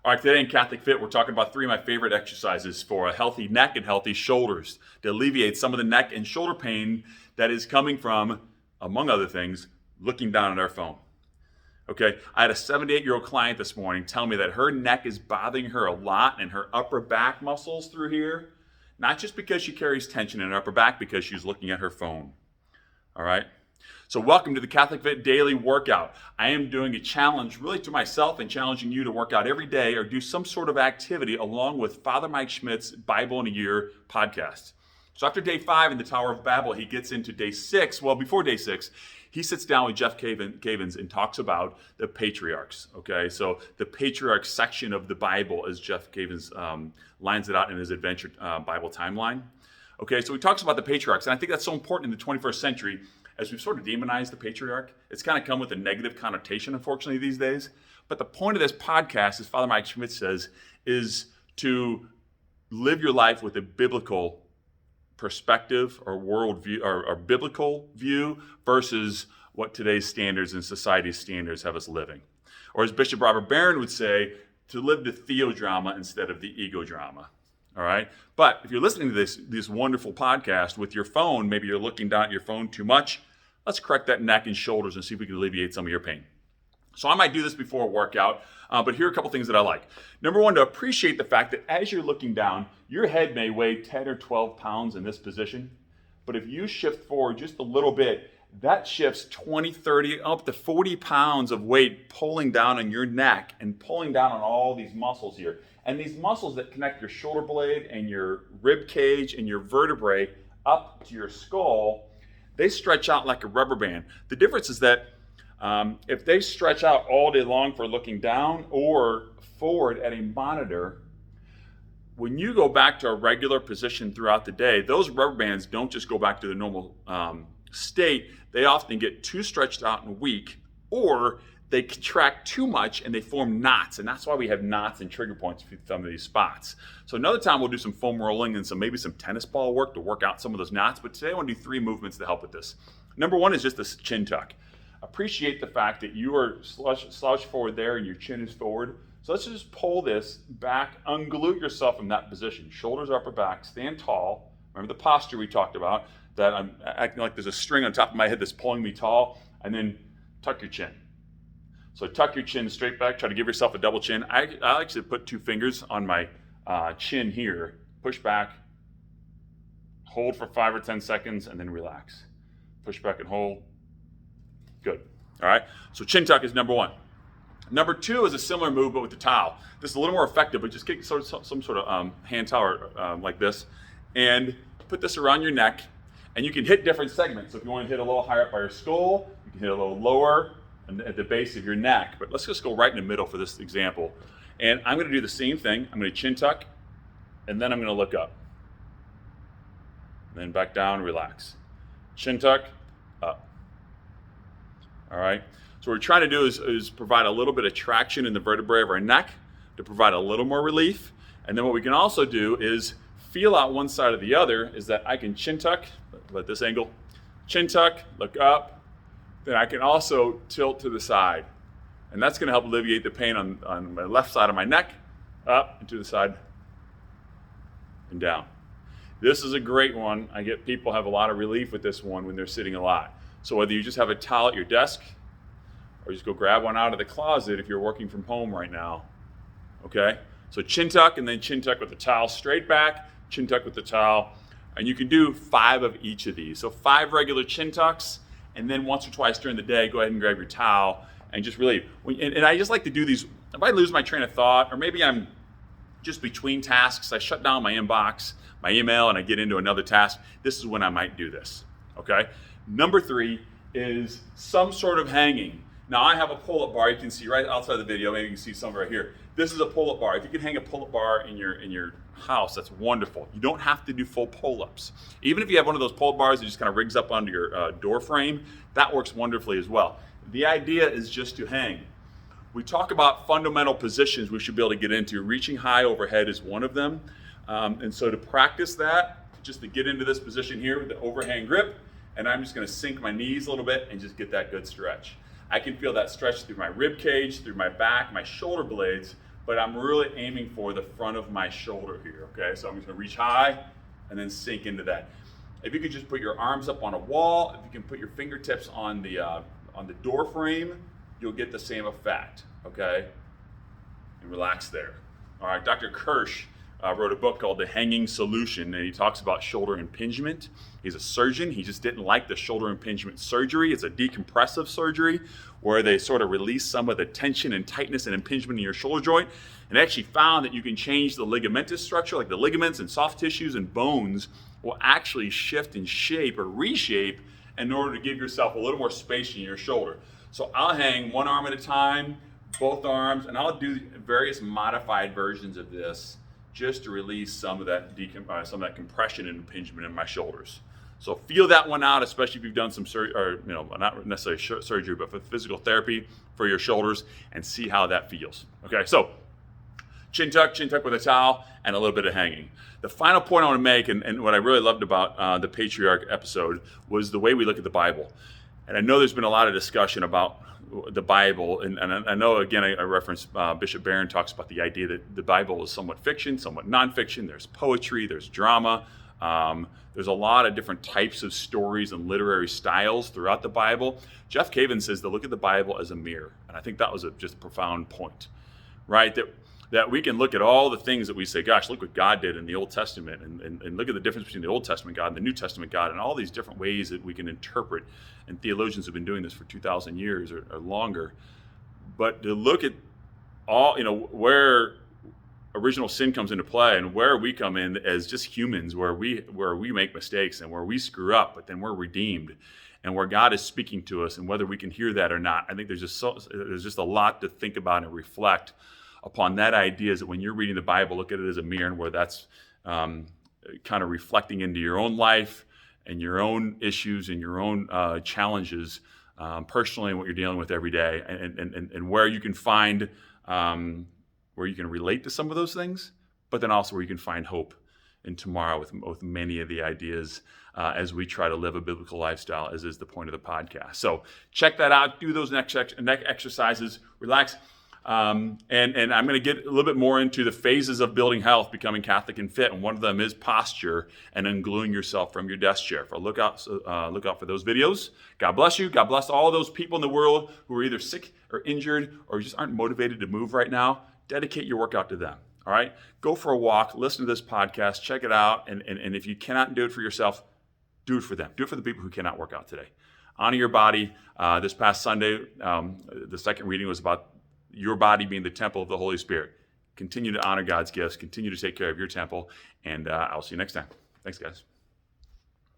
All right, today in Catholic Fit, we're talking about 3 of my favorite exercises for a healthy neck and healthy shoulders to alleviate some of the neck and shoulder pain that is coming from, among other things, looking down at our phone. Okay, I had a 78-year-old client this morning tell me that her neck is bothering her a lot and her upper back muscles through here, not just because she carries tension in her upper back, because she's looking at her phone. All right. So welcome to the Catholic Fit Daily Workout. I am doing a challenge really to myself and challenging you to work out every day or do some sort of activity along with Father Mike Schmidt's Bible in a Year podcast. So after day 5 in the Tower of Babel, he gets into day 6. Well, before day 6, he sits down with Jeff Cavins and talks about the Patriarchs. Okay, so the Patriarchs section of the Bible, as Jeff Cavins lines it out in his Adventure Bible timeline. Okay, so he talks about the Patriarchs, and I think that's so important in the 21st century. As we've sort of demonized the patriarch, it's kind of come with a negative connotation, unfortunately, these days. But the point of this podcast, as Father Mike Schmidt says, is to live your life with a biblical perspective or worldview, or biblical view, versus what today's standards and society's standards have us living. Or as Bishop Robert Barron would say, to live the theodrama instead of the ego drama. All right. But if you're listening to this wonderful podcast with your phone, maybe you're looking down at your phone too much, let's correct that neck and shoulders and see if we can alleviate some of your pain. So I might do this before a workout, but here are a couple things that I like. Number one, to appreciate the fact that as you're looking down, your head may weigh 10 or 12 pounds in this position. But if you shift forward just a little bit, that shifts 20, 30, up to 40 pounds of weight pulling down on your neck and pulling down on all these muscles here. And these muscles that connect your shoulder blade and your rib cage and your vertebrae up to your skull, they stretch out like a rubber band. The difference is that if they stretch out all day long for looking down or forward at a monitor, when you go back to a regular position throughout the day, those rubber bands don't just go back to the normal state. They often get too stretched out and weak, or they contract too much and they form knots, and that's why we have knots and trigger points for some of these spots. So another time we'll do some foam rolling and maybe some tennis ball work to work out some of those knots, but today I want to do 3 movements to help with this. Number 1 is just this chin tuck. Appreciate the fact that you are slouched forward there and your chin is forward. So let's just pull this back, unglue yourself from that position. Shoulders upper back, stand tall. Remember the posture we talked about, that I'm acting like there's a string on top of my head that's pulling me tall, and then tuck your chin. So tuck your chin straight back, try to give yourself a double chin. I actually put 2 fingers on my chin here, push back, hold for 5 or 10 seconds, and then relax. Push back and hold. Good. All right, so chin tuck is number 1. Number 2 is a similar move, but with the towel. This is a little more effective, but just get some sort of hand towel like this, and put this around your neck, and you can hit different segments. So if you want to hit a little higher up by your skull, you can hit a little lower and at the base of your neck, but let's just go right in the middle for this example. And I'm going to do the same thing. I'm going to chin tuck, and then I'm going to look up. And then back down, relax. Chin tuck, up. All right. So what we're trying to do is provide a little bit of traction in the vertebrae of our neck to provide a little more relief. And then what we can also do is feel out one side or the other, is that I can chin tuck, at this angle, chin tuck, look up. Then I can also tilt to the side. And that's going to help alleviate the pain on my left side of my neck, up and to the side and down. This is a great one. I get people have a lot of relief with this one when they're sitting a lot. So whether you just have a towel at your desk or just go grab one out of the closet if you're working from home right now, okay? So chin tuck and then chin tuck with the towel straight back, chin tuck with the towel, and you can do 5 of each of these. So 5 regular chin tucks, and then once or twice during the day, go ahead and grab your towel and just relieve. And I just like to do these, if I lose my train of thought, or maybe I'm just between tasks, I shut down my inbox, my email, and I get into another task, this is when I might do this, okay? Number 3 is some sort of hanging. Now I have a pull-up bar, you can see right outside the video, maybe you can see some right here. This is a pull-up bar. If you can hang a pull-up bar in your house, that's wonderful. You don't have to do full pull-ups. Even if you have one of those pull-up bars that just kind of rigs up onto your door frame, that works wonderfully as well. The idea is just to hang. We talk about fundamental positions we should be able to get into. Reaching high overhead is one of them. And so to practice that, just to get into this position here with the overhand grip, and I'm just going to sink my knees a little bit and just get that good stretch. I can feel that stretch through my rib cage, through my back, my shoulder blades, but I'm really aiming for the front of my shoulder here, okay? So I'm just gonna reach high and then sink into that. If you could just put your arms up on a wall, if you can put your fingertips on the door frame, you'll get the same effect, okay? And relax there. All right, Dr. Kirsch wrote a book called The Hanging Solution, and he talks about shoulder impingement. He's a surgeon. He just didn't like the shoulder impingement surgery. It's a decompressive surgery where they sort of release some of the tension and tightness and impingement in your shoulder joint, and actually found that you can change the ligamentous structure, like the ligaments and soft tissues and bones will actually shift and shape or reshape in order to give yourself a little more space in your shoulder. So I'll hang one arm at a time, both arms, and I'll do various modified versions of this just to release some of that compression and impingement in my shoulders. So feel that one out, especially if you've done some surgery, or not necessarily surgery, but for physical therapy for your shoulders, and see how that feels. Okay, so chin tuck with a towel, and a little bit of hanging. The final point I want to make, and what I really loved about the Patriarch episode, was the way we look at the Bible. And I know there's been a lot of discussion about the Bible, and I know, again, I reference Bishop Barron talks about the idea that the Bible is somewhat fiction, somewhat nonfiction. There's poetry, there's drama. There's a lot of different types of stories and literary styles throughout the Bible. Jeff Cavins says to look at the Bible as a mirror, and I think that was just a profound point, right? That we can look at all the things that we say, gosh, look what God did in the Old Testament, and look at the difference between the Old Testament God and the New Testament God, and all these different ways that we can interpret. And theologians have been doing this for 2,000 years or longer. But to look at all, where original sin comes into play and where we come in as just humans, where we make mistakes and where we screw up, but then we're redeemed, and where God is speaking to us, and whether we can hear that or not. I think there's just a lot to think about and reflect upon that idea, is that when you're reading the Bible, look at it as a mirror, and where that's kind of reflecting into your own life and your own issues and your own challenges personally, and what you're dealing with every day, and where you can find, where you can relate to some of those things, but then also where you can find hope in tomorrow with many of the ideas as we try to live a biblical lifestyle, as is the point of the podcast. So check that out. Do those neck exercises. Relax. And I'm going to get a little bit more into the phases of building health, becoming Catholic and fit, and one of them is posture and ungluing yourself from your desk chair. Look out for those videos. God bless you. God bless all those people in the world who are either sick or injured or just aren't motivated to move right now. Dedicate your workout to them. All right? Go for a walk. Listen to this podcast. Check it out. And if you cannot do it for yourself, do it for them. Do it for the people who cannot work out today. Honor your body. This past Sunday, the second reading was about your body being the temple of the Holy Spirit. Continue to honor God's gifts. Continue to take care of your temple. And I'll see you next time. Thanks, guys.